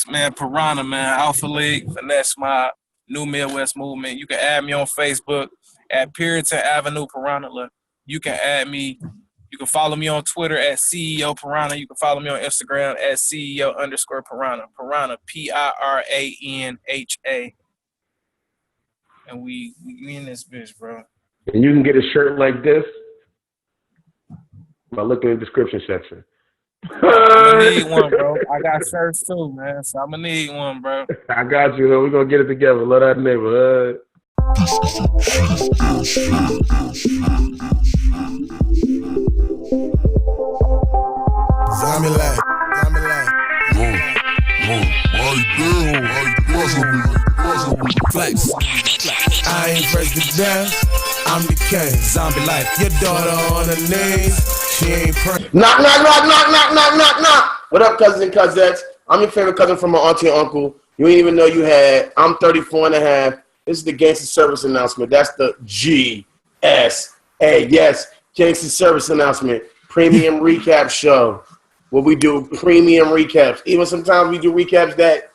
Man, Piranha, man, Alpha League, Finesse Mob, New Midwest Movement. You can add me on Facebook at Puritan Avenue Piranha. Look, you can add me. You can follow me on Twitter at CEO Piranha. You can follow me on Instagram at CEO_Piranha. Piranha, PIRANHA. And we in this bitch, bro. And you can get a shirt like this by looking in the description section. I'm gonna need one, bro. I got shirts too, man. So I'm gonna need one, bro. I got you. We're gonna get it together. Love that neighborhood. Zombie life. Flex. I ain't fresh to death. I'm the king. Zombie life. Your daughter on her knees. She ain't praying. Knock. What up, cousins and cousettes? I'm your favorite cousin from my auntie and uncle. You ain't even know you had. I'm 34 and a half. This is the Gangster Service announcement. That's the GSA. Yes, Gangster Service announcement. Premium recap show. Where we do premium recaps. Even sometimes we do recaps that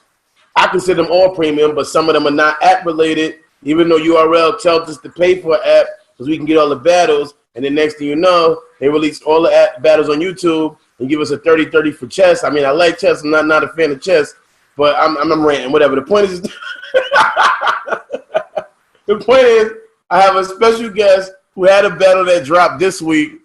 I consider them all premium, but some of them are not app related. Even though URL tells us to pay for an app because we can get all the battles. And then next thing you know, they release all the battles on YouTube and give us a 30-30 for chess. I mean, I like chess. I'm not a fan of chess, but I'm ranting. Whatever. The point is, the point is, I have a special guest who had a battle that dropped this week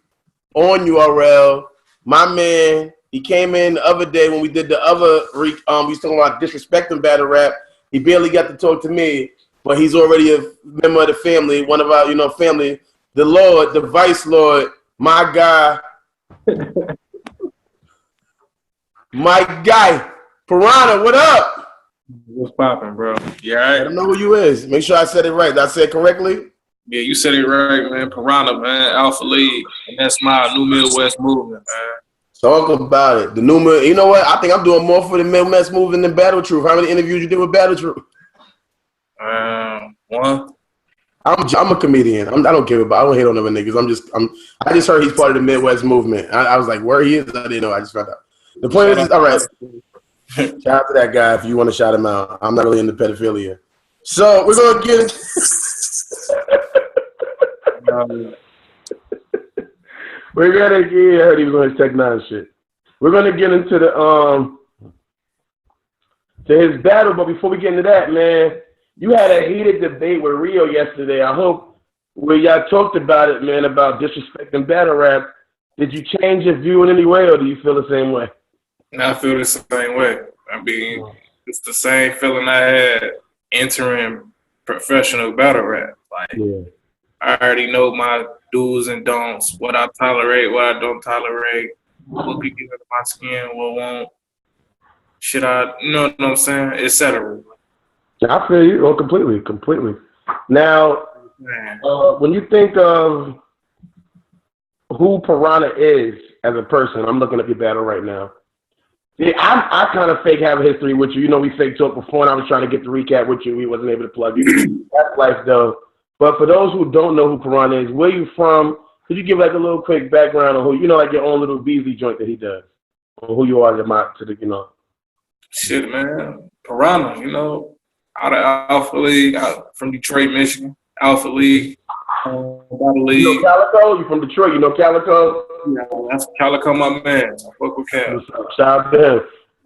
on URL. My man, he came in the other day when we did the other we was talking about disrespecting battle rap. He barely got to talk to me, but he's already a member of the family, one of our, family. The Lord, the Vice Lord, my guy, Piranha, what up? What's poppin', bro? You all right? I don't know who you is. Make sure I said it right. Did I say it correctly? Yeah, you said it right, man. Piranha, man. Alpha League. And that's my New Midwest Movement, man. Talk about it. The new, you know what? I think I'm doing more for the Midwest Movement than Battle Truth. How many interviews you did with Battle Truth? One. I'm a comedian. I don't care about. I don't hate on other niggas. I just heard he's part of the Midwest Movement. I was like, where he is? I didn't know. I just found out. The point is, all right. Shout out to that guy if you want to shout him out. I'm not really into pedophilia. So we're gonna get into I heard he was on his Tech Nine shit. We're gonna get into to his battle, but before we get into that, man, you had a heated debate with Rio yesterday. I hope where y'all talked about it, man, about disrespecting battle rap. Did you change your view in any way, or do you feel the same way? I feel the same way. I mean, it's the same feeling I had entering professional battle rap. Like, I already know my do's and don'ts, what I tolerate, what I don't tolerate, what could get under my skin, what won't. Should I, you know what I'm saying, etc. I feel you. Oh, completely. Now, when you think of who Piranha is as a person, I'm looking up your battle right now. Yeah, I kind of fake have a history with you. You know, we fake talked before, and I was trying to get the recap with you. We wasn't able to plug you. That's life, though. But for those who don't know who Piranha is, where you from? Could you give like a little quick background on who, like your own little Beasley joint that he does, or who you are to the. Shit, man. Piranha, out of Alpha League, from Detroit, Michigan. Alpha League. Battle League. You know Calico? You from Detroit? You know Calico? Yeah, that's Calico, my man. I fuck with Cal. Shout out to him.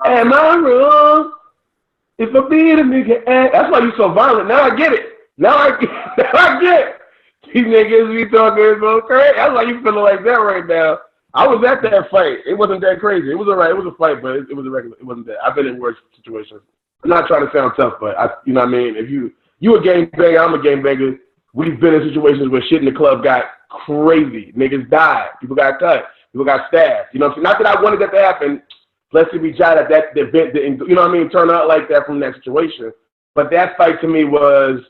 Am I wrong? If I be the nigga, that's why you so violent. Now I get it. Now I get it. These niggas be talking so crazy. That's why you feeling like that right now. I was at that fight. It wasn't that crazy. It was all right. It was a fight, but it was a regular. It wasn't that. I've been in worse situations. I'm not trying to sound tough, but you know what I mean? If you a gangbanger, I'm a gangbanger. We've been in situations where shit in the club got crazy. Niggas died. People got cut. People got stabbed. You know what I'm saying? Not that I wanted that to happen. Let's say we tried at that event didn't, you know what I mean, turn out like that from that situation. But that fight to me was,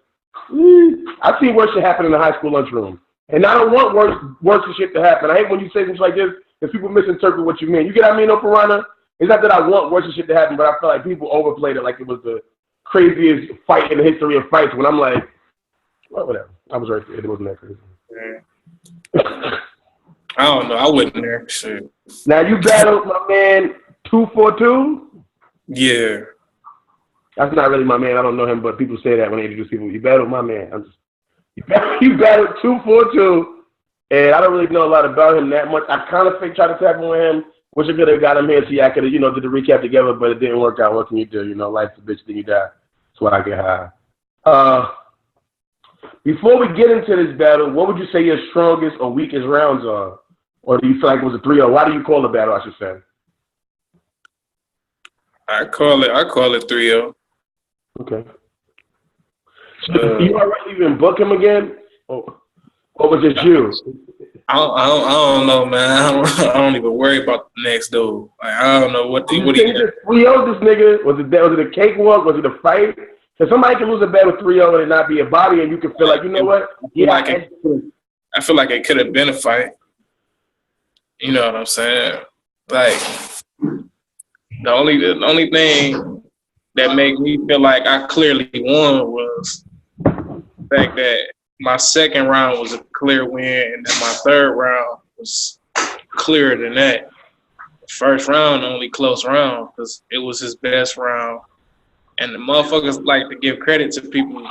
I've seen worse shit happen in the high school lunchroom. And I don't want worse shit to happen. I hate when you say things like this because people misinterpret what you mean. You get what I mean, no, Piranha? It's not that I want worse shit to happen, but I feel like people overplayed it like it was the craziest fight in the history of fights when I'm like, well, whatever. I was right there. It wasn't that crazy. I don't know. I wasn't there. Shit. Now, you battled my man 242? Yeah. That's not really my man. I don't know him, but people say that when they introduce people. You battled my man. You battled 242, and I don't really know a lot about him that much. I kind of tried to tap in with him. Wish I could have got him here so I could have, did the recap together, but it didn't work out. What can you do? Life's a bitch, then you die. That's why I get high. Before we get into this battle, what would you say your strongest or weakest rounds are? Or do you feel like it was a 3-0? Why do you call the battle, I should say? I call it 3-0. Okay. So you already even book him again? Or was it you? I don't know, man. I don't even worry about the next dude. Like, I don't know what he got. 3-0 this nigga? Was it a cakewalk? Was it a fight? Because somebody can lose a battle 3-0 and it not be a body, and you can feel like, you know what? I feel like it could have been a fight. You know what I'm saying? Like, the only thing that made me feel like I clearly won was the fact that my second round was a clear win, and then my third round was clearer than that. The first round, only close round, because it was his best round. And the motherfuckers like to give credit to people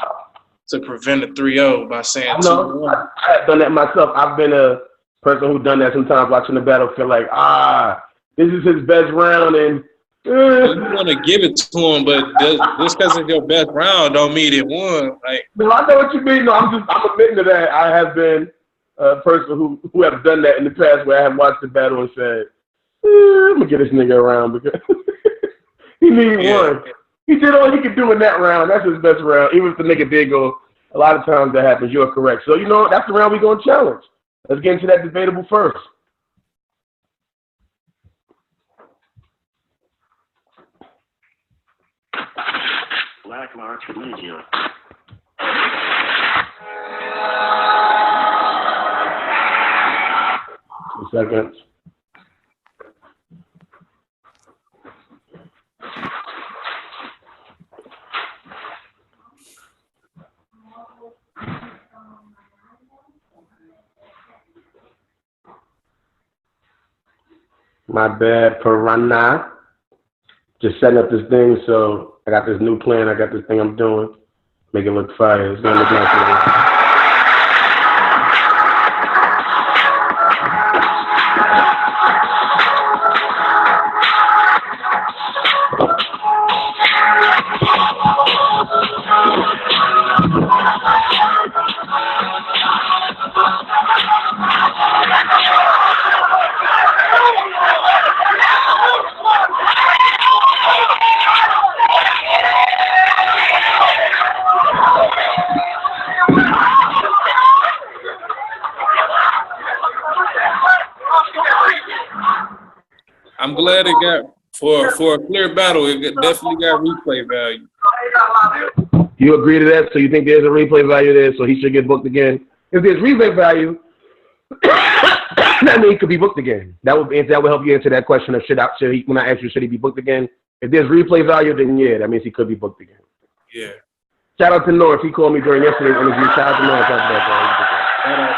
to prevent a 3-0 by saying 2-1. I have done that myself. I've been a person who done that sometimes, watching the battle, feel like, this is his best round, and you want to give it to him, but just because it's your best round don't mean it won. Like, no, I know what you mean. No, I'm admitting to that. I have been a person who have done that in the past, where I have watched the battle and said, I'm gonna get this nigga around because he needed one. He did all he could do in that round. That's his best round. Even if the nigga did go, a lot of times that happens. You're correct. So that's the round we're gonna challenge. Let's get into that debatable first. Black March Religion. 2 seconds. My bad, Piranha. Just setting up this thing, so I got this new plan. I got this thing I'm doing. Make it look fire. It's gonna look nice. I'm glad it got for a clear battle. It definitely got replay value. You agree to that? So you think there's a replay value there? So he should get booked again. If there's replay value, that means he could be booked again. That would help you answer that question of when I ask you should he be booked again. If there's replay value, then yeah, that means he could be booked again. Yeah. Shout out to North. He called me during yesterday's interview. Shout out to North. Shout out to North.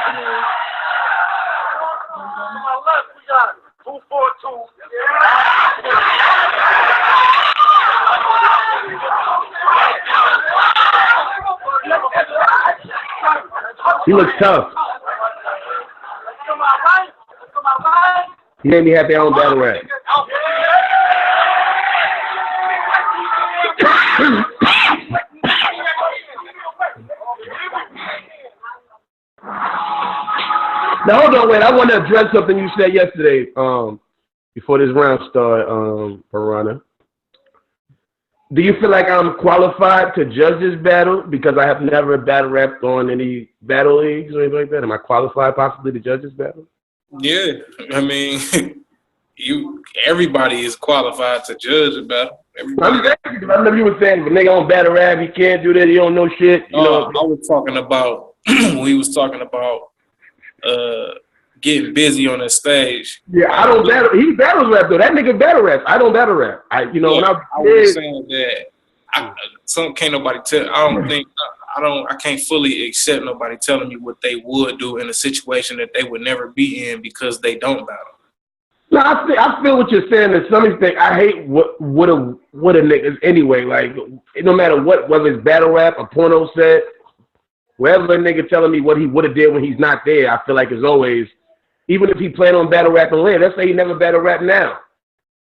He looks tough. He made me have their own battle rap. Now hold on, wait. I want to address something you said yesterday. Before this round started, Piranha. Do you feel like I'm qualified to judge this battle because I have never battle rapped on any battle leagues or anything like that? Am I qualified possibly to judge this battle? Yeah, I mean, everybody is qualified to judge a battle. I remember you were saying, if a nigga on battle rap, he can't do that, he don't know shit. You know? I was talking about when he was talking about getting busy on the stage. Yeah, I don't battle. He battles rap though. That nigga battle rap. I don't battle rap. I was saying that can't nobody tell. I can't fully accept nobody telling me what they would do in a situation that they would never be in because they don't battle. No, I feel what you're saying to some extent. I hate what a niggas anyway. Like no matter what, whether it's battle rap, a porno set, wherever a nigga telling me what he would have did when he's not there, I feel like it's always, even if he planned on battle rapping later, let's say he never battle rap now.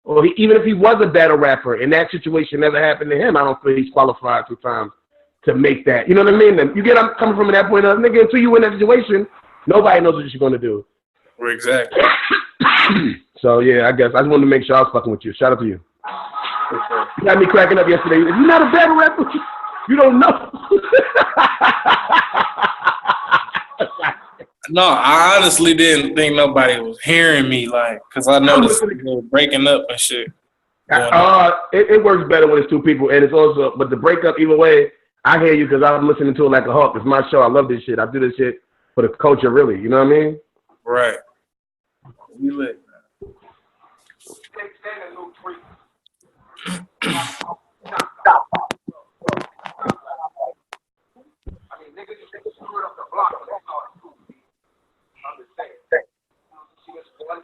Or even if he was a battle rapper and that situation never happened to him, I don't feel he's qualified sometimes to make that. You know what I mean? You get I'm coming from that point of, nigga, until you in that situation, nobody knows what you're going to do. Exactly. So, yeah, I guess I just wanted to make sure I was fucking with you. Shout out to you. You got me cracking up yesterday. If you're not a battle rapper, you don't know. No, I honestly didn't think nobody was hearing me, like, because I noticed they were breaking up and shit. It works better when it's two people, and it's also, but the breakup, either way, I hear you because I'm listening to it like a hawk. It's my show. I love this shit. I do this shit for the culture, really. You know what I mean? Right. We lit. You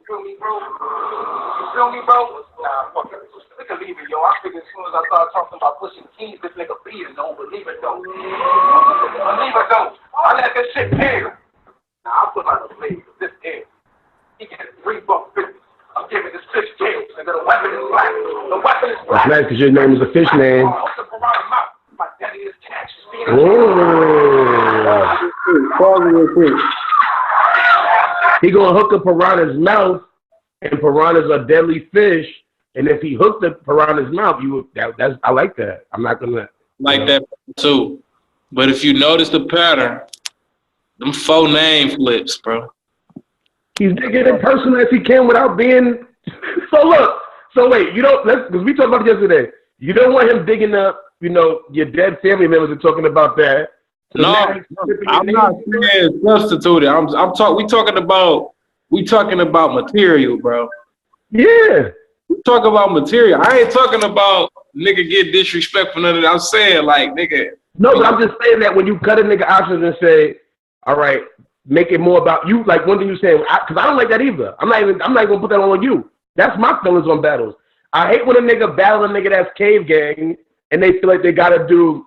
feel me, bro? Nah, fuck it. We can leave it, yo. I figured as soon as I started talking about pushing keys, this nigga beat it. Don't believe it, though. Believe it, though. I let this shit pay. Now, I put out a blade with this air. He gets $3.50. I'm giving this fish tails, and the weapon is black. The weapon is black. That's nice because your name is a fish name. My daddy is catch. He gonna hook a piranha's mouth, and piranhas are deadly fish. And if he hooked the piranha's mouth, that's I like that. I'm not gonna like that too. But if you notice the pattern, them 4 name flips, bro. He's making it personal as he can without being. So wait, you don't. Because we talked about it yesterday. You don't want him digging up, your dead family members and talking about that. So no, I'm not saying substituted. We talking about material, bro. Yeah. We talking about material. I ain't talking about nigga get disrespectful. None of that. I'm saying like nigga. No, but I'm just saying that when you cut a nigga options and say, all right, make it more about you. Like one thing you saying, because I don't like that either. I'm not even gonna put that on you. That's my feelings on battles. I hate when a nigga battle a nigga that's cave gang and they feel like they gotta do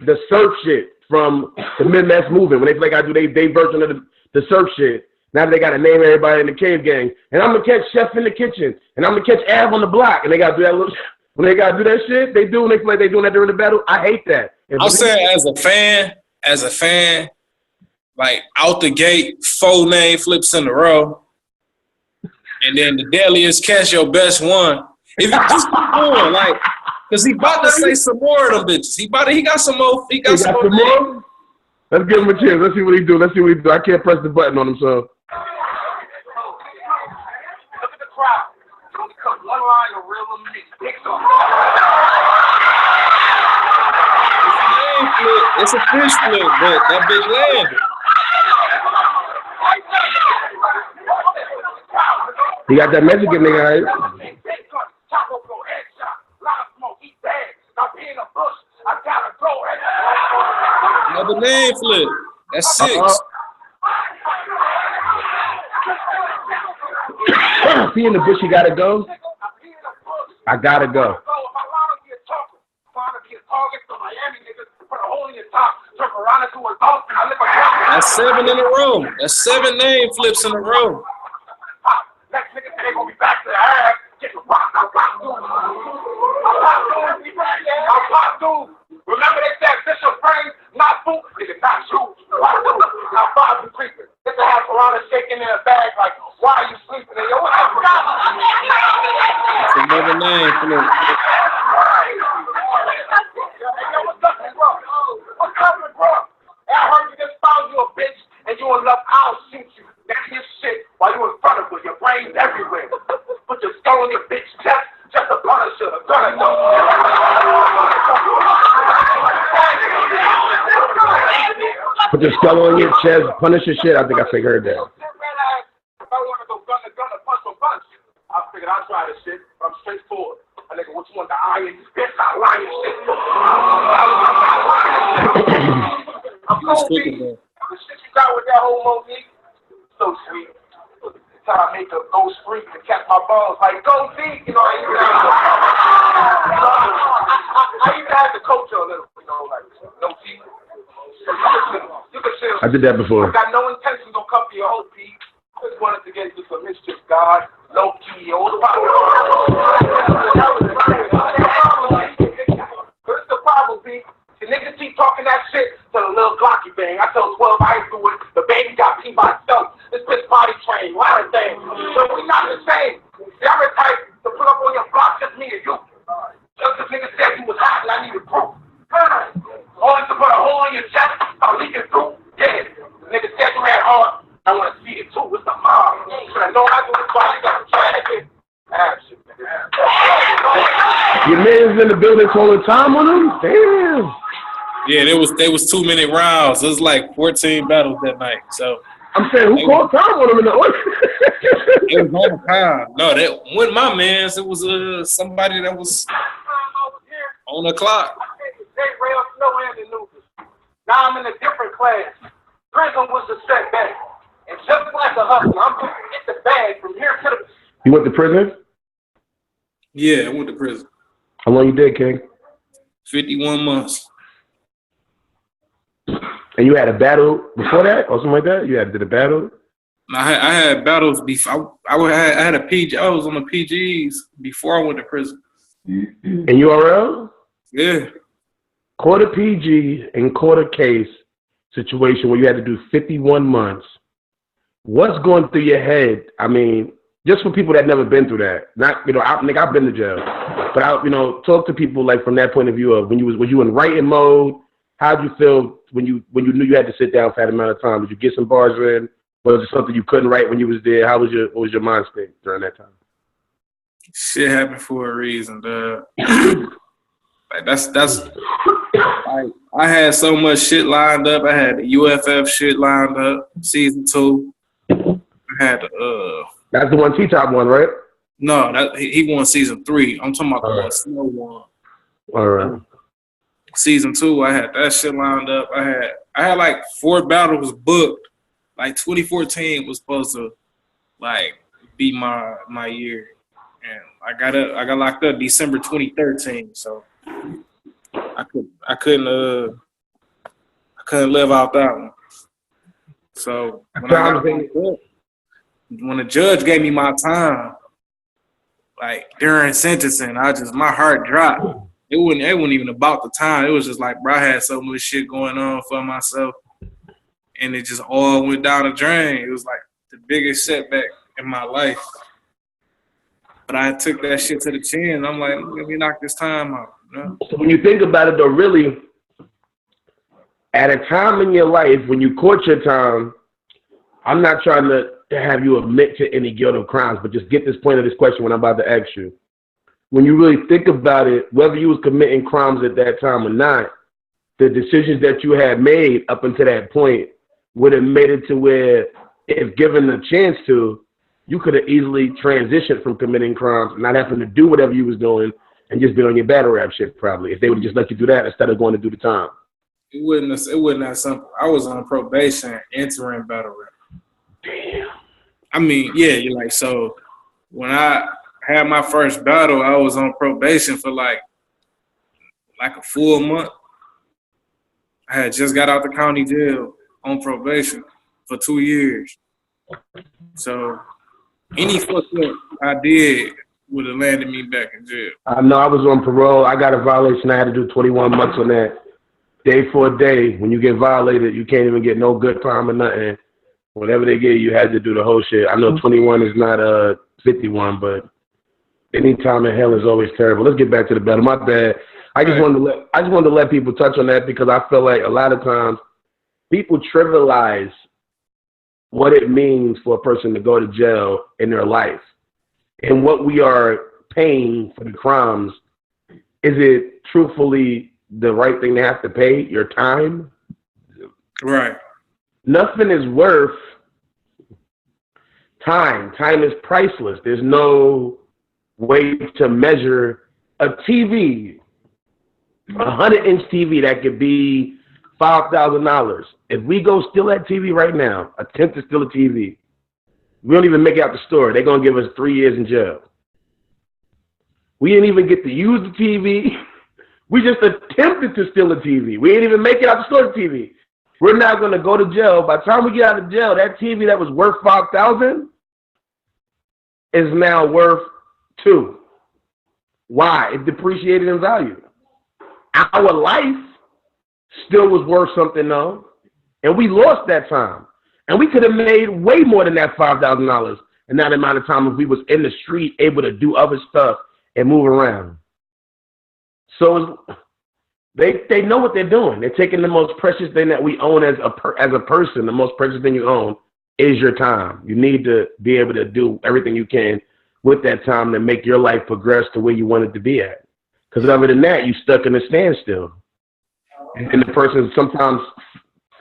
the surf shit from the mid-mass movement. When they feel like I do they version of the surf shit. Now they gotta name everybody in the cave gang. And I'm gonna catch Chef in the kitchen. And I'm gonna catch Av on the block. And they gotta do that little when they gotta do that shit, they do and they feel like they doing that during the battle. I hate that. I'm saying as a fan, like out the gate, 4 name flips in a row. And then the deadliest catch your best one. If you just keep going, like, cause he about to say some more of them bitches. He got some more. He got some more. Let's give him a chance. Let's see what he do. I can't press the button on him, so. Look at the crowd. It's only cut one line of real dicks on. It's a fish flip, but that bitch landed. He got that Mexican nigga, right? Another name flip. That's 6. He in the bush, you gotta go. I gotta go. That's 7 in a row. That's 7 name flips in a row. Next nigga say they gonna be back to the ass. Get the rock. I'll pop dude. Remember they said Bishop Brain, not food. Nigga, not you. Now Bob be creeping. Get the half around and shaking in a bag like, why are you sleeping? And yo, what up? That's another name flip. What's up, bro? What's up, bro? I heard you just found you a bitch and you in love. I'll shoot you. That's his shit while you in front of her. Your brain's everywhere. Put your skull in your bitch chest. Just a punisher. A gunner, Put your skull on your chest, punish your shit. I think I figured that. If I want to go gunner, punch for punch, I figured I'll try this shit. But I'm straightforward. I nigga, what you want, the iron? Bitch, I lying shit. I'm cool, B. The shit you got with that whole Monique. So sweet. Till I make a ghost freak and catch my balls like go deep, you know. I even had to coach her a little, you know, like no teeth. You can chill. I did that before. I got no intentions on coming to your whole piece. Just wanted to get into some mischief, God, low key, old problem. What's the problem, B? The niggas keep talking that shit to the little Glocky bang. I told 12 I ain't do it. The baby got pee by itself. This bitch body trained. A lot of things. So we not the same. Y'all the type to put up on your block just me and you. Just the nigga said you was hot and I needed proof. Only to put a hole in your chest. I'm leaking through. Yeah. The nigga said you had hard. I want to see it too. It's the mom. But I know I do this body got tragic. Action. Your man's in the building calling time on him? Damn. Yeah, they was 2-minute rounds. It was like 14 battles that night. So I'm saying, who called time on him in the order? It was on time. No, that wasn't my man's. It was somebody that was on the clock. Now I'm in a different class. Prison was a setback. And just like a hustle, I'm going to get the bag from here to the... You went to prison? Yeah, I went to prison. How long you did, King? 51 months. And you had a battle before that or something like that? You did a battle? I had battles before. I had a PG. I was on the PGs before I went to prison. And URL? Yeah. Quarter PG and quarter case situation where you had to do 51 months. What's going through your head? I mean, just for people that never been through that. Not, you know, I've been to jail, but talk to people like from that point of view of when was you in writing mode? How'd you feel when you knew you had to sit down for that amount of time? Did you get some bars in? Was it something you couldn't write when you was there? What was your mind state during that time? Shit happened for a reason, dude. Like that's like I had so much shit lined up. I had the UFF shit lined up, season 2. I had that's the one T-Top won, right? No, he won season 3. I'm talking about the one Snow won. All right. Season 2, I had that shit lined up. I had like 4 battles booked. Like 2014 was supposed to like be my year, and I got locked up December 2013. So I couldn't live out that one. So when the judge gave me my time, like during sentencing, my heart dropped. It wasn't even about the time. It was just like, bro, I had so much shit going on for myself, and it just all went down the drain. It was like the biggest setback in my life. But I took that shit to the chin. I'm like, let me knock this time out. You know? So when you think about it, though, really, at a time in your life when you caught your time, I'm not trying to have you admit to any guilt or crimes, but just get this point of this question when I'm about to ask you. When you really think about it, whether you was committing crimes at that time or not, the decisions that you had made up until that point would have made it to where, if given the chance to, you could have easily transitioned from committing crimes, not having to do whatever you was doing, and just been on your battle rap shit probably, if they would just let you do that instead of going to do the time. It wouldn't have something. I was on probation entering battle rap. Damn. I mean, yeah, you're like, so when I had my first battle, I was on probation for like a full month. I had just got out the county jail on probation for 2 years. So any fuck up I did would have landed me back in jail. I know I was on parole. I got a violation. I had to do 21 months on that. Day for day. When you get violated, you can't even get no good time or nothing. Whatever they give you had to do the whole shit. I know 21 is not 51, but any time in hell is always terrible. Let's get back to the battle. My bad. I just wanted to let people touch on that because I feel like a lot of times people trivialize what it means for a person to go to jail in their life and what we are paying for the crimes. Is it truthfully the right thing to have to pay? Your time? Right. Nothing is worth time. Time is priceless. There's no way to measure a TV, a 100-inch TV that could be $5,000. If we go steal that TV right now, attempt to steal a TV, We don't even make it out the store. They're going to give us 3 years in jail. We didn't even get to use the TV. We just attempted to steal a TV. We didn't even make it out the store, the TV. We're now going to go to jail. By the time we get out of jail, that TV that was worth $5,000 is now worth $2,000. Why? It depreciated in value. Our life still was worth something, though, and we lost that time. And we could have made way more than that $5,000 in that amount of time if we was in the street able to do other stuff and move around. So they know what they're doing. They're taking the most precious thing that we own as a person. The most precious thing you own is your time. You need to be able to do everything you can with that time to make your life progress to where you want it to be at. Because other than that, you're stuck in a standstill. And the person is sometimes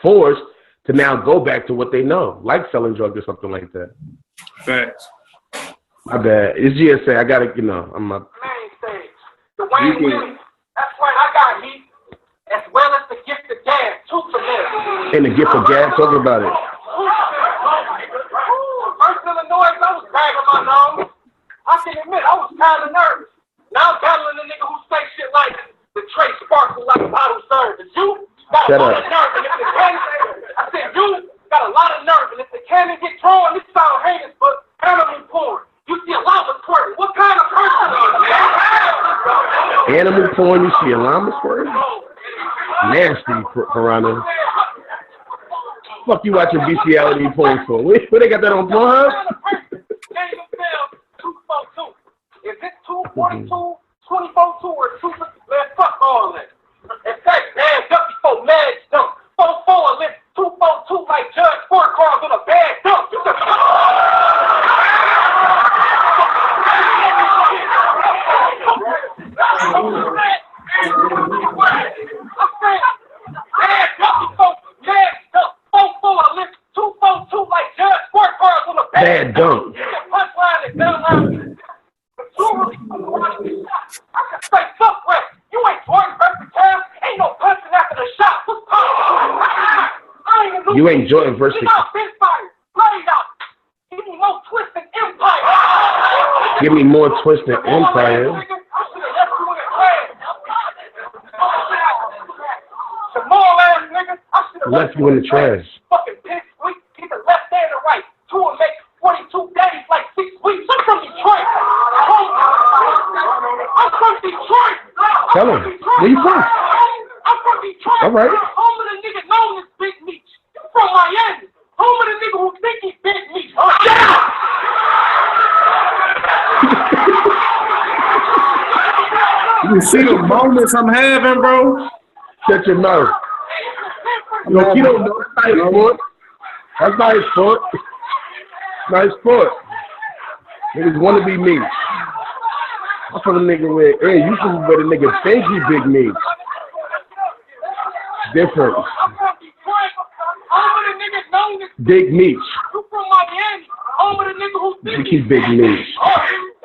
forced to now go back to what they know, like selling drugs or something like that. Facts. My bad. It's GSA. I got to, I'm a... Main stage. The Wayne Willie. That's right. I got heat. As well as the gift of gas. Two for them. And the gift of gas? Talk about it. First Illinois, I was dragging my nose. I can admit, I was kind of nervous. Now I'm battling a nigga who say shit like the tray sparkle like a bottle service. You got a lot of nerve. And if the cannon, I said, you got a lot of nerve. And if the cannon get drawn, this sound heinous, but animal porn. You see a llama squirting. What kind of person are you? Animal porn, you see a llama squirting? Nasty, Piranha. Fuck you watching bestiality porn for? Where they got that on Pornhub? Is it 242, 242, or 2? Man, fuck all that. In fact, man, up before mad dump. 4-4 lift 242 like Judge Scorecards on a bad dump. You can... Bad dump. You ain't Jordan versus. Give me more twist than Empire. Left you in the trash. Fucking piss week, either left and the right. Two will make 42 days, like 6 weeks. I'm from Detroit. I'm from Detroit. Tell him. Where you from? I'm from Detroit. All right. Home of the nigga known as Big Meat. You from Miami. Home of the nigga who think he's Big Meat. Shut up! You see the moments I'm having, bro? Shut your mouth. Look, you don't know. That's not his sport. That's not his sport. Not his sport. Niggas want to be me. I'm from a nigga where, hey, you from where the nigga think he Big me. Different. Big meat. You from Miami. Home of the nigga who think he's Big meat.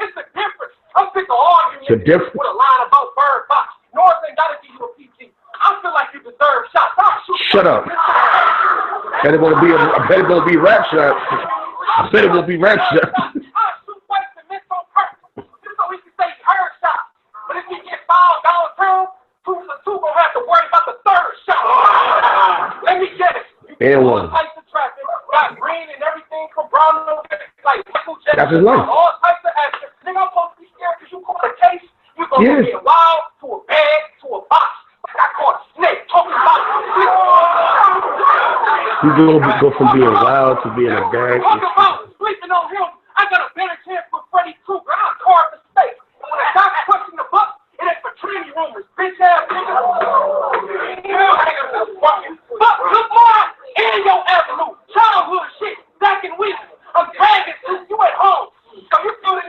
It's a difference. I'm sick of arguing it's a difference. With a line about bird box. North ain't gotta give you a PT. I feel like you deserve shots. Shut up. I bet it won't be rap shot. I bet it won't be rap shot. I shoot white and miss on purpose. Just so we can say her shot. But if he get fouled downtown, 2 for 2 gonna have to worry about the third shot. Let me guess. And one. Types of traffic, got green and everything from Brown like that's his life. All types of action. Nigga, I'm supposed to be scared because you caught a case. You go from being wild to a bag to a box. I caught a snake talking about you go from being wild to being a bag. Talk about sleeping on him. I got a better chance with Freddy Krueger. I'll carve the steak. And when the doctor questions the book, it ain't for training rumors. Bitch ass nigga. Fuck, good morning. In your avenue. Childhood shit. Back in weeks. I'm dragging you at home. So you feel the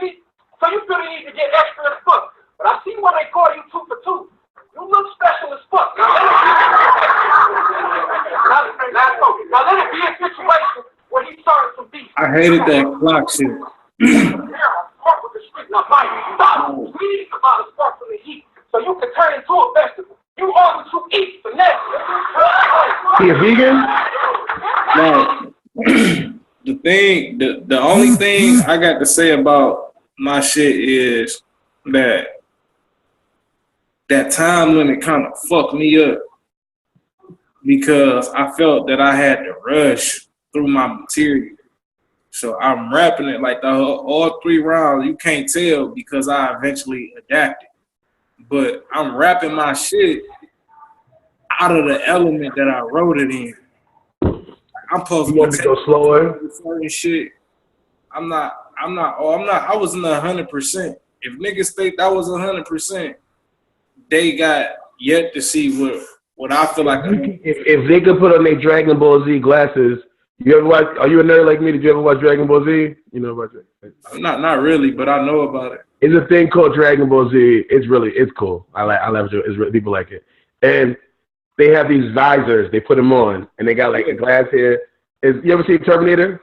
need to get extra as fuck. But I see why they call you 2 for 2. You look special as fuck. Now let it be a situation where he started some beef. I hated that clock shit. About a spark from the heat, so you can turn into a vegetable. You are what you eat for next. He a vegan? No. The only thing I got to say about my shit is that time limit kind of fucked me up because I felt that I had to rush through my material. So I'm rapping it like all 3 rounds. You can't tell because I eventually adapted. But I'm rapping my shit out of the element that I wrote it in. I'm supposed to go slower. Certain shit. I wasn't 100%. If niggas think that was 100%, they got yet to see what I feel like. If they could put on their Dragon Ball Z glasses, you ever watch? Are you a nerd like me? Did you ever watch Dragon Ball Z? You know about that? Not really, but I know about it. It's a thing called Dragon Ball Z. It's cool. I love it. It's really, people like it. And they have these visors. They put them on, and they got like a glass here. You ever seen Terminator?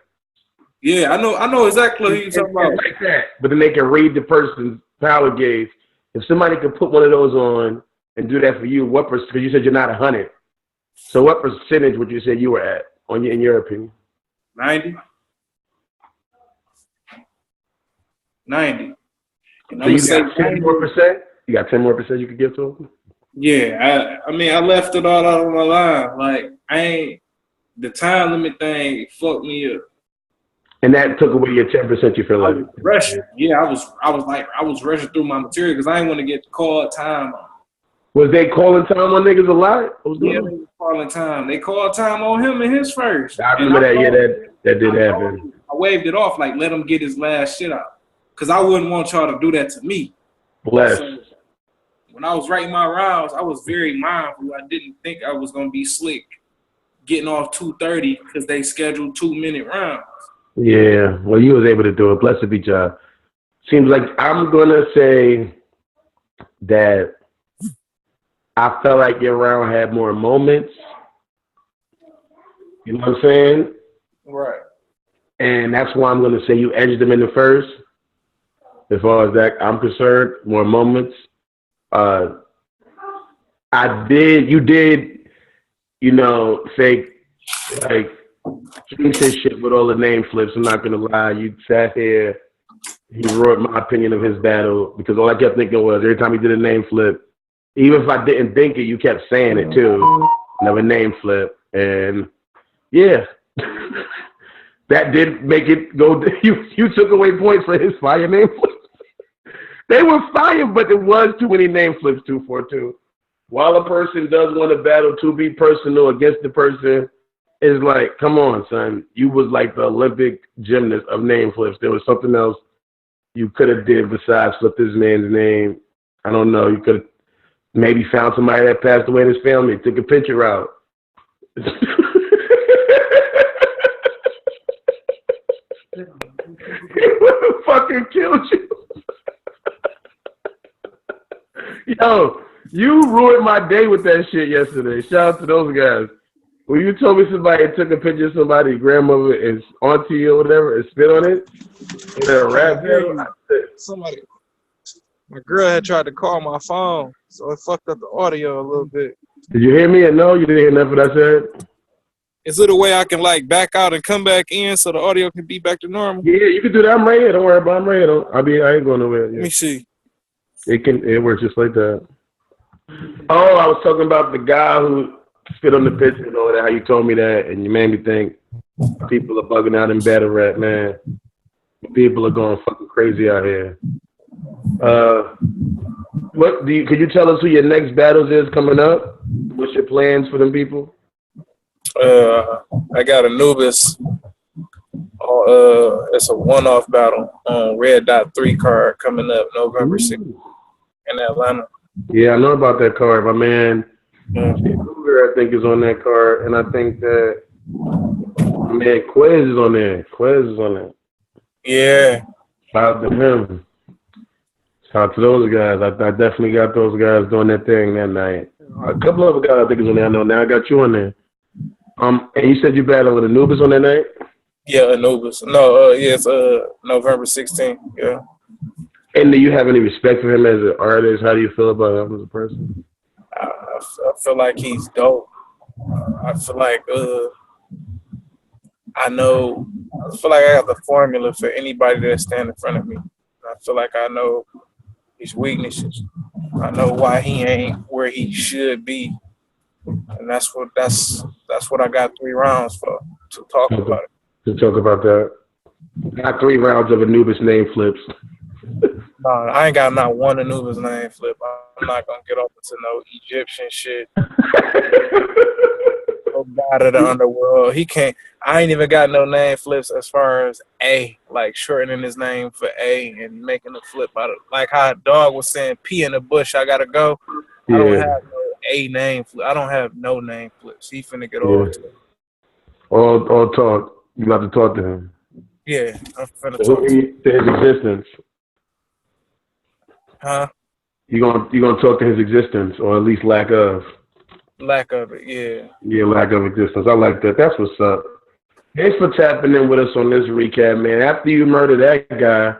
Yeah, I know exactly what you're talking about. Like that, but then they can read the person's power gauge. If somebody could put one of those on and do that for you, what percent? Because you said you're not 100. So what percentage would you say you were at, in your opinion? 90. 90. And so you got 10 more percent? You got 10 more percent you could give to them? Yeah, I mean, I left it all out on my line. Like, the time limit thing fucked me up. And that took away your 10%. You feel like rushing? Yeah, I was rushing through my material because I didn't want to get called time on. Was they calling time on niggas a lot? Yeah, they was calling time. They called time on him in his first. I remember that. Yeah, that did happen. I waved it off, like let him get his last shit out, because I wouldn't want y'all to do that to me. Bless. So, when I was writing my rounds, I was very mindful. I didn't think I was gonna be slick, getting off 2:30 because they scheduled 2-minute rounds. Yeah, well, you was able to do it. Blessed be God. Seems like I'm gonna say that I felt like your round had more moments. You know what I'm saying? Right. And that's why I'm gonna say you edged them in the first. As far as that I'm concerned, more moments. You did, fake like finish his shit with all the name flips. I'm not gonna lie. You sat here, he wrote my opinion of his battle because all I kept thinking was every time he did a name flip, even if I didn't think it, you kept saying it too. Never name flip. And yeah. That did make it go. You took away points for his fire name flips. They were fire, but there was too many name flips, 242. While a person does want to battle to be personal against the person, it's like, come on, son. You was like the Olympic gymnast of name flips. There was something else you could have did besides flip this man's name. I don't know. You could have maybe found somebody that passed away in his family, took a picture out. He would have fucking killed you. Yo, you ruined my day with that shit yesterday. Shout out to those guys. When you told me somebody took a picture of somebody's grandmother and auntie or whatever and spit on it, and a rap battle, somebody, my girl had tried to call my phone, so it fucked up the audio a little bit. Did you hear me or no? You didn't hear nothing what I said? Is it a way I can like back out and come back in so the audio can be back to normal? Yeah, you can do that. I'm right here. Don't worry about it. I'm right here. I ain't going nowhere. Yeah. Let me see. It works just like that. Oh, I was talking about the guy who spit on the picture and all that, how you told me that, and you made me think people are bugging out in battle rap, man. People are going fucking crazy out here. Could you tell us who your next battles is coming up? What's your plans for them people? I got Anubis. It's a one-off battle on Red Dot 3 card coming up November 6th in Atlanta. Yeah, I know about that card. My man, I think, is on that card, and I think that my man Quez is on there. Yeah. Shout out to him. Shout out to those guys. I definitely got those guys doing that thing that night. A couple other guys I think is on there. I know now I got you on there. And you said you battled with Anubis on that night? Yeah, Anubis. No, it's November 16th. Yeah. And do you have any respect for him as an artist? How do you feel about him as a person? I feel like he's dope. I feel like I know. I feel like I got the formula for anybody that stand in front of me. I feel like I know his weaknesses. I know why he ain't where he should be, and that's what I got 3 rounds for to talk about it. To talk about that. Got 3 rounds of Anubis name flips. No, I ain't got not one Anubis name flip. I'm not gonna get off into no Egyptian shit. No god of the underworld. He can't. I ain't even got no name flips as far as A, like shortening his name for A and making a flip out of like how Dog was saying P in the bush. I gotta go. Yeah. I don't have no A name flip. I don't have no name flips. He finna get off. All talk. You got to talk to him. Yeah, I'm finna talk to his existence. Huh? You gonna talk to his existence, or at least lack of. Lack of it, yeah. Yeah, lack of existence. I like that. That's what's up. Thanks for tapping in with us on this recap, man. After you murder that guy,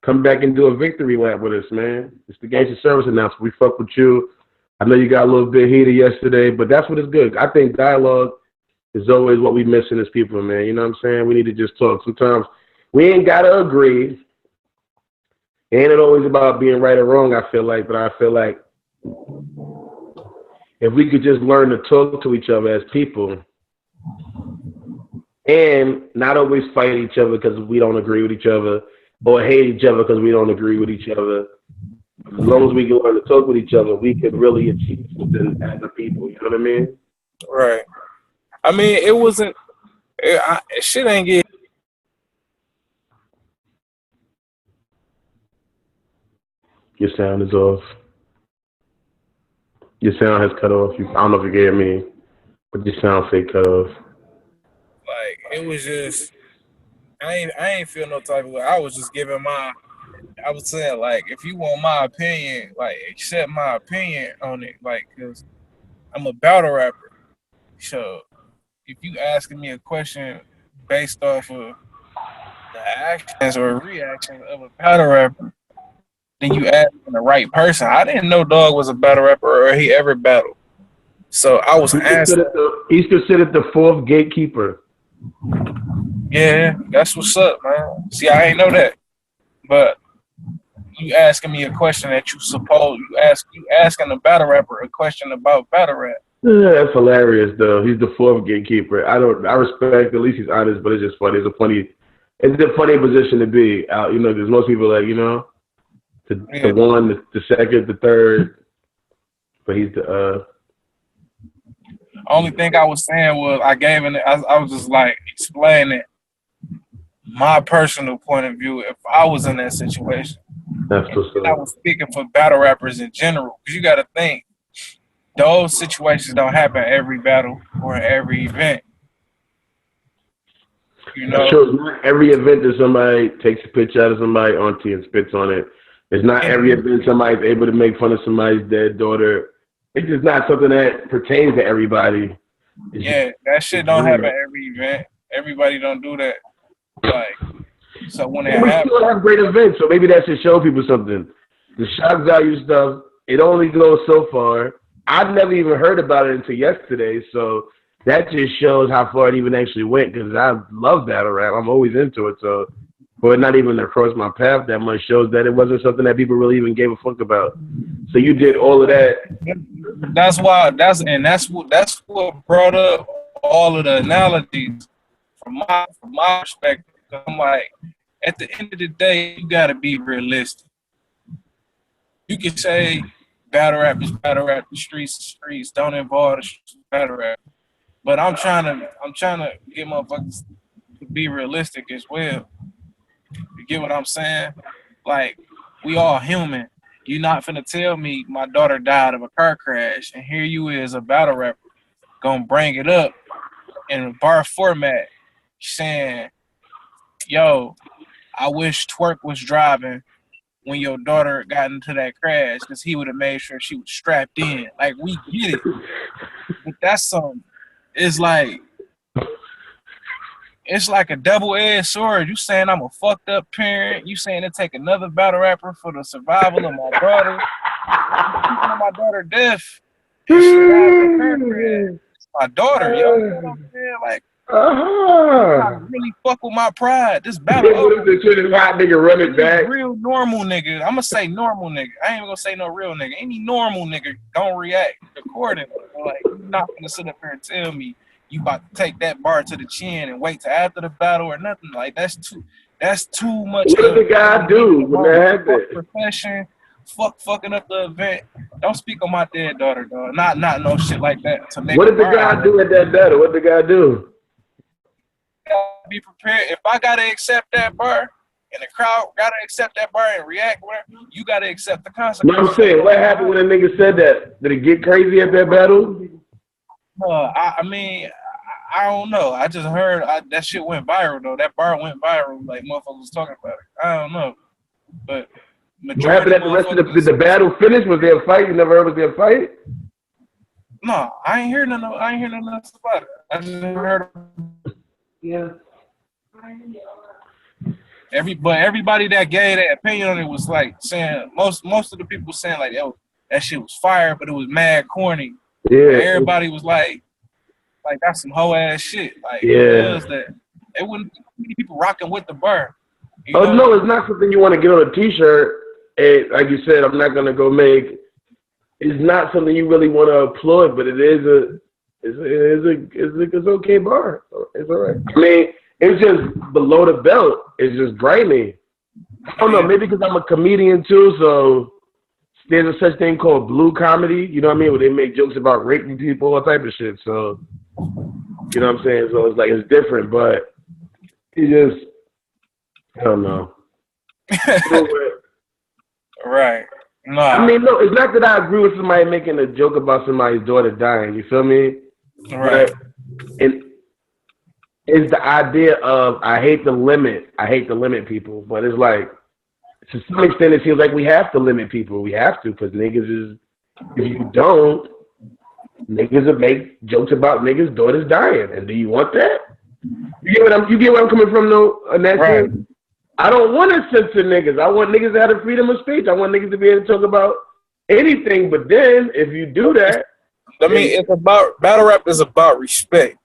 come back and do a victory lap with us, man. It's the Gangster Service announcement. We fuck with you. I know you got a little bit heated yesterday, but that's what is good. I think dialogue is always what we missing as people, man. You know what I'm saying? We need to just talk. Sometimes we ain't gotta agree. Ain't it always about being right or wrong, I feel like, but I feel like if we could just learn to talk to each other as people and not always fight each other because we don't agree with each other or hate each other because we don't agree with each other, as long as we can learn to talk with each other, we can really achieve something as a people. You know what I mean? Right. I mean, it wasn't. Shit ain't get. Your sound is off. Your sound has cut off. I don't know if you can hear me, but your sound fake cut off. Like, it was just, I ain't feel no type of way. I was just giving I was saying, like, if you want my opinion, like, accept my opinion on it, like, because I'm a battle rapper. So, if you asking me a question based off of the actions or reactions of a battle rapper, then you asking the right person. I didn't know Dog was a battle rapper or he ever battled. So I was asking. He's considered the 4th gatekeeper. Yeah, that's what's up, man. See, I ain't know that. But you asking me a question that you asking a battle rapper a question about battle rap. Yeah, that's hilarious though. He's the 4th gatekeeper. I respect, at least he's honest, but it's just funny. It's a funny position to be out, you know, because most people like, you know, the 1, the 2nd, the 3rd, but he's the only thing I was saying was I was just like explaining my personal point of view if I was in that situation. That's what's up. I was speaking for battle rappers in general, because you got to think those situations don't happen every battle or every event. You know, sure, not every event that somebody takes a picture out of somebody auntie and spits on it. It's not every event somebody's able to make fun of somebody's dead daughter. It's just not something that pertains to everybody. That shit don't happen every event. Everybody don't do that. Like, so when it happens, we still have great events, so maybe that should show people something. The shock value stuff, it only goes so far. I've never even heard about it until yesterday, so that just shows how far it even actually went, because I love battle rap. I'm always into it, so for it not even across my path that much shows that it wasn't something that people really even gave a fuck about. So you did all of that. That's what brought up all of the analogies from my perspective. I'm like, at the end of the day, you gotta be realistic. You can say battle rap is battle rap, the streets is streets, don't involve the streets, battle rap. But I'm trying to get motherfuckers to be realistic as well. You get what I'm saying? Like, we all human. You're not finna tell me my daughter died of a car crash, and here you is, a battle rapper, gonna bring it up in a bar format, saying, yo, I wish Twerk was driving when your daughter got into that crash, because he would have made sure she was strapped in. Like, we get it. But that's something. It's like a double-edged sword. You saying I'm a fucked up parent. You saying it take another battle rapper for the survival of my daughter. My daughter deaf. And she died of a car crash. It's my daughter, yo. You know what I'm saying? Like, Really fuck with my pride. This battle over. This hot nigga run it back. Real normal nigga. I'm gonna say normal nigga. I ain't even gonna say no real nigga. Any normal nigga gonna react accordingly. Like, you're not gonna sit up here and tell me you about to take that bar to the chin and wait till after the battle or nothing. Like, that's too much. What did the guy do when that happened? Profession, fucking up the event. Don't speak on my dead daughter, dog. Not no shit like that. What did the guy do at that battle? What did the guy do? Be prepared. If I gotta accept that bar, and the crowd gotta accept that bar and react, you gotta accept the consequences. No, I'm saying, what happened when a nigga said that? Did it get crazy at that battle? I mean, I don't know. I just heard that shit went viral though. That bar went viral. Like, motherfuckers was talking about it. I don't know, but what happened at the rest of did the battle finish? Was there a fight? You never heard was there a fight? No, I ain't hear nothing else about it. I just heard. Yeah. Everybody that gave that opinion on it was like saying most of the people saying like that shit was fire, but it was mad corny. Yeah. Everybody was like that's some hoe ass shit. Like, yeah. That it wouldn't be people rocking with the bar. No, it's not something you want to get on a t-shirt. And like you said, I'm not gonna go make. It's not something you really want to applaud, but it's okay bar. It's all right. I mean, it's just below the belt. It's just grimy. I don't know. Maybe because I'm a comedian too, so there's a such thing called blue comedy. You know what I mean? Where they make jokes about raping people, all type of shit. So, you know what I'm saying? So it's like it's different, but it just, I don't know. Right. No. I mean, no, it's not that I agree with somebody making a joke about somebody's daughter dying. You feel me? Right. And it's the idea of I hate to limit people, but it's like to some extent it feels like we have to limit people. We have to, because niggas is, if you don't, niggas will make jokes about niggas' daughters dying. And do you want that? You get where I'm coming from though, on that right. Sense? I don't want to censor niggas. I want niggas to have the freedom of speech. I want niggas to be able to talk about anything. But then if you do that, I mean, it's about battle rap is about respect.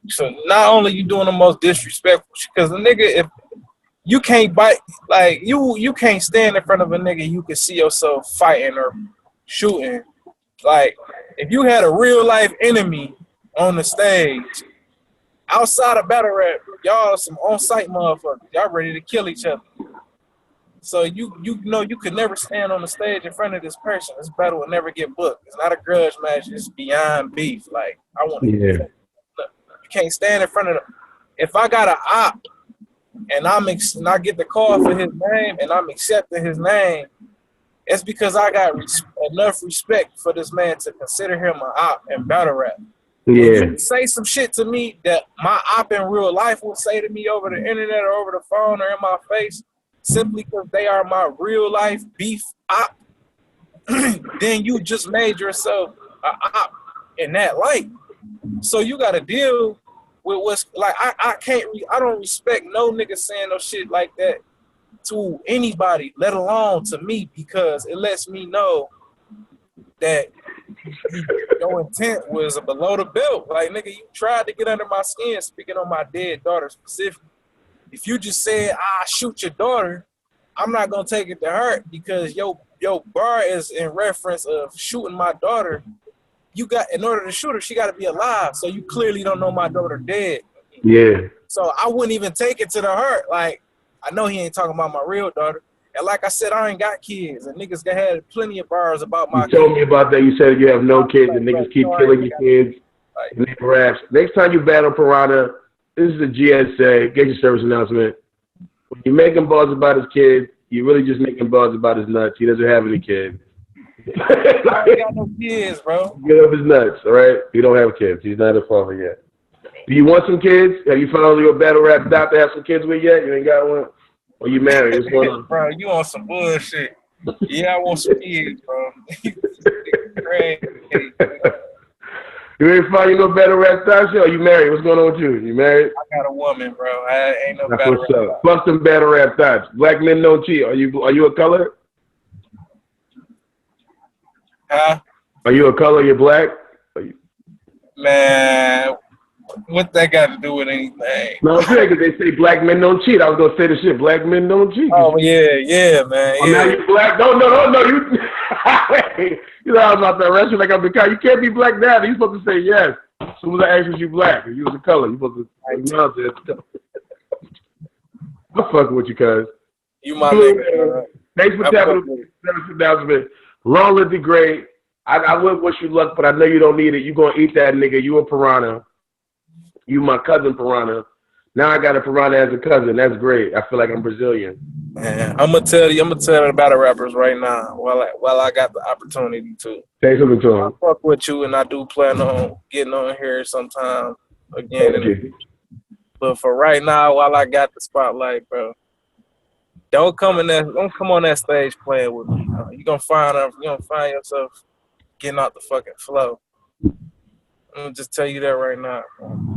So not only you doing the most disrespectful, because the nigga, if you can't bite, like you can't stand in front of a nigga you can see yourself fighting or shooting. Like, if you had a real life enemy on the stage, outside of battle rap, y'all some on-site motherfuckers. Y'all ready to kill each other. So you know you could never stand on the stage in front of this person. This battle will never get booked. It's not a grudge match. It's beyond beef. Like, I want to. Yeah. You can't stand in front of them. If I got an op and I get the call for his name and I'm accepting his name, it's because I got enough respect for this man to consider him an op in battle rap. Yeah. Say some shit to me that my op in real life will say to me over the internet or over the phone or in my face, simply because they are my real life beef op, then you just made yourself an op in that light. So you got to deal with what's like. I don't respect no nigga saying no shit like that to anybody, let alone to me, because it lets me know that your intent was below the belt. Like, nigga, you tried to get under my skin, speaking on my dead daughter specifically. If you just said, shoot your daughter, I'm not going to take it to heart, because your bar is in reference of shooting my daughter. You got, in order to shoot her, she got to be alive. So you clearly don't know my daughter dead. Yeah. So I wouldn't even take it to the heart. Like, I know he ain't talking about my real daughter. And like I said, I ain't got kids. And niggas had plenty of bars about my kids. You told me about that. You said you have no kids and niggas keep killing your kids. And they raps. Next time you battle Piranha, this is a GSA, get your service announcement. When you making bars about his kids, you really just making bars about his nuts. He doesn't have any kids. I ain't got no kids, bro. Get up his nuts, all right? He don't have kids. He's not a father yet. Do you want some kids? Have you found your battle rap doctor to have some kids with yet? You ain't got one? Or you married? What's going on? Bro, you on some bullshit. Yeah, I want some kids, bro. Crazy. You ain't find you no battle rap doctor? Or you married? What's going on with you? You married? I got a woman, bro. I ain't no battle rap doctor. Fuck them battle rap doctors. Black men don't cheat. Are you a color? Huh? Are you a color? You're black? Man, What that got to do with anything? No, I'm saying because they say black men don't cheat. I was gonna say the shit. Black men don't cheat. Oh yeah, man. Oh, now you black? No. You. You know I was about to arrest you like I'm the guy. You can't be black now. You supposed to say yes. As soon as I ask you black, if you was a color, you supposed to nonsense. I'm fucking with you, cuz. You my nigga. Thanks for tapping the announcement. Long live the great. I would wish you luck, but I know you don't need it. You gonna eat that nigga. You a piranha. You my cousin piranha. Now I got a piranha as a cousin. That's great. I feel like I'm Brazilian. Man, I'm gonna tell the battle rappers right now while I got the opportunity to. Say something to them. I fuck with you, and I do plan on getting on here sometime again. But for right now, while I got the spotlight, bro, don't come on that stage playing with me. You gonna find yourself getting out the fucking flow. I'm gonna just tell you that right now.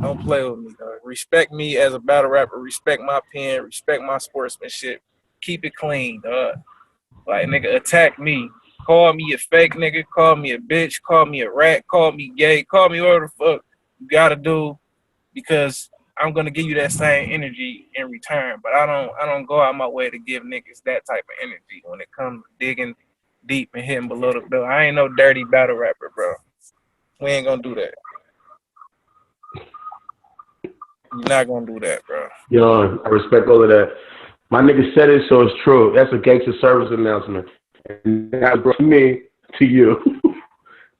Don't play with me, dog. Respect me as a battle rapper. Respect my pen. Respect my sportsmanship. Keep it clean, dog. Like, nigga, attack me. Call me a fake nigga. Call me a bitch. Call me a rat. Call me gay. Call me whatever the fuck you gotta do, because I'm gonna give you that same energy in return. But I don't go out my way to give niggas that type of energy when it comes to digging deep and hitting below the belt. I ain't no dirty battle rapper, bro. We ain't gonna do that. You're not gonna do that, bro. Yo, I respect all of that. My nigga said it, so it's true. That's a gangster service announcement. And that brought me to you.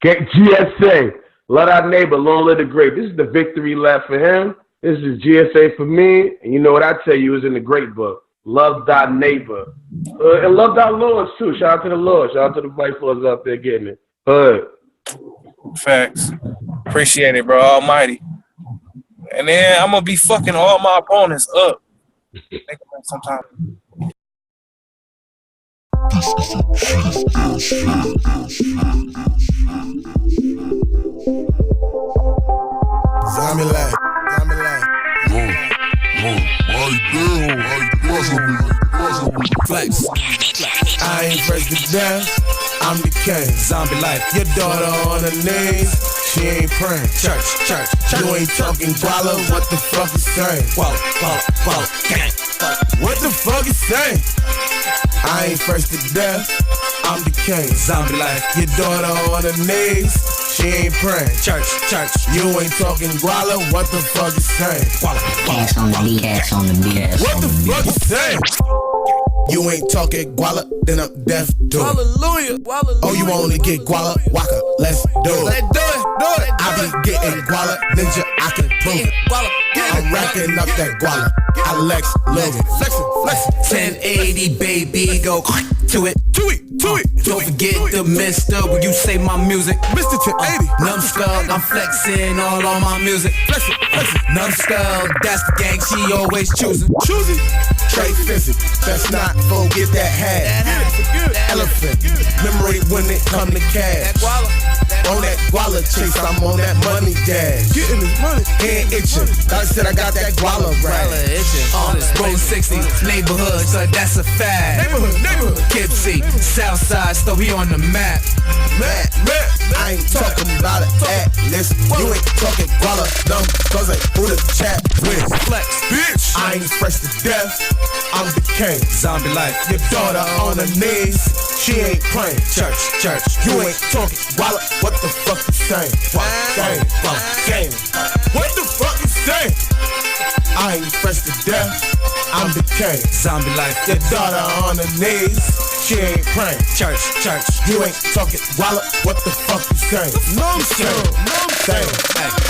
GSA, love our neighbor, long live the great. This is the victory lap for him. This is GSA for me. And you know what I tell you is in the great book. Love thy neighbor. And love thy lords, too. Shout out to the Lord. Shout out to the vice lords out there getting it. Facts. Appreciate it, bro. Almighty. And then I'm gonna be fucking all my opponents up. Think about it sometime. Zombie life. Flex. I ain't fresh to death. I'm the king. Zombie life. Your daughter on her knees. She ain't praying. Church. You ain't talking guala. What the fuck is saying? Guala, gang. What the fuck is saying? I ain't fresh to death. I'm the king. Zombie life. Your daughter on her knees. She ain't praying. Church. You ain't talking guala. What the fuck is saying? Ass on the beat, ass on the beat, ass What on the the beat. fuck is saying? You ain't talking guala, then I'm deaf to it. Hallelujah. Oh, you wanna get guala? Waka, let's do it. I be getting guala, ninja, I can prove it. I'm racking up that guala. I Lex Logan. Flexin'. 1080, baby, go to it. Don't forget the mister when you say my music. Mr. 1080. Numbskull, I'm flexing all on my music. Flexin'. Numbskull, that's the gang she always choosing. Trade physics, let's not forget that hat. Elephant, memory when it come to cash. On that guala chase, I'm on that money dash. Getting this money, hand itching. I said I got that guala rag. On this road 60, neighborhood, so that's a fact. Neighborhood. Kipsy, Southside, so we on the map. I ain't talking about an atlas. You ain't talking guala, no, cause I who the chat with. Flex, bitch. I ain't fresh to death. I'm the king. Zombie life. Your daughter on her knees. She ain't praying. Church. You ain't talking guala. What the fuck you saying? Game. What the fuck you saying? I ain't fresh to death. I'm the king. Zombie life. Your daughter on her knees. She ain't praying. Church. You ain't talking guala. What the fuck you saying? No, I'm saying.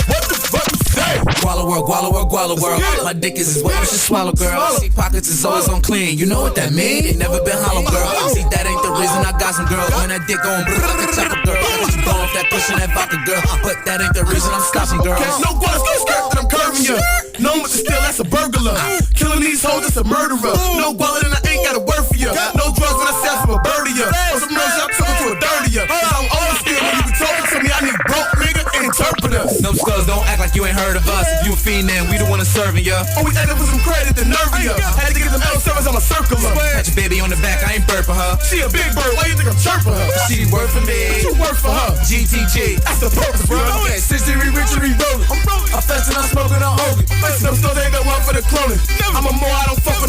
What the fuck you saying? Guala world. My dick is what you should swallow, girl. See, pockets is always on clean. You know what that mean? It never been hollow, girl. See, that ain't the reason I got some girls. When that dick on, like a chopper, girl. She going off that pushing that vodka, girl. But that ain't the reason I'm stopping, girls. No guala, skirt that I'm curving you. No one to steal, that's a burglar. Killing these hoes, that's a murderer. No guala, then I ain't got a word for you. No drugs when I sell from a bird of you. Or some real shit, I'm talking to a dirtier. I'm old still, when you be talking to me, I need broke nigga interpreters. No skulls, don't act like you ain't heard of us. If you a fiend, then we the one that's serving ya. Always ended with some credit, the nerve of ya. Had to get them L service, I'm a circular. Pat your baby on the back, I ain't burping her. She a big bird, why you think I'm chirping her? She work for me. You work for her. GTG, That's the purpose, bro. Okay, 63 Richard, we rollin'. I'm rolling. I fess and I smoke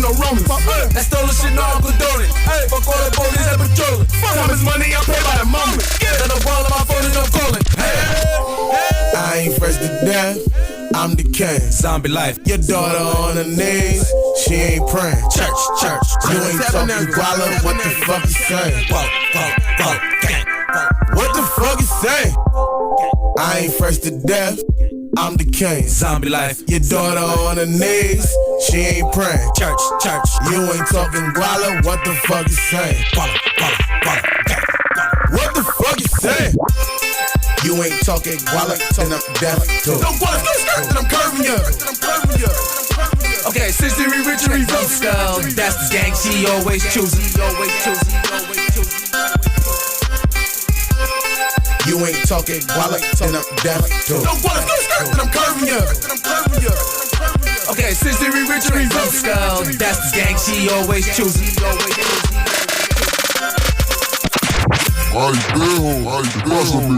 no Romans. That stolen shit, no, I'm condoning. Hey, fuck all the police that patrolling. Time is money, I'm paid by the moment. Then I'm calling my phone and I'm calling. I ain't fresh to death, I'm the king. Zombie life. Your daughter on her knees, she ain't praying. Church. You ain't talking guala, what the fuck you saying? What the fuck you saying? I ain't fresh to death, I'm the king. Zombie life. Your daughter on her knees, she ain't praying. Church. You ain't talking guala, what the fuck you saying? What the fuck you saying? You ain't talking guala, then I'm deaf too. No guala, no skirt, then I'm curving you. Okay, since the rich and reverse skull, that's the gang she always choosing. You ain't talking guala, then I'm deaf too. No guala, no skirt, then I'm curving you. Okay, since the rich and reverse skull, that's the gang she always choosing. Ai, pásame.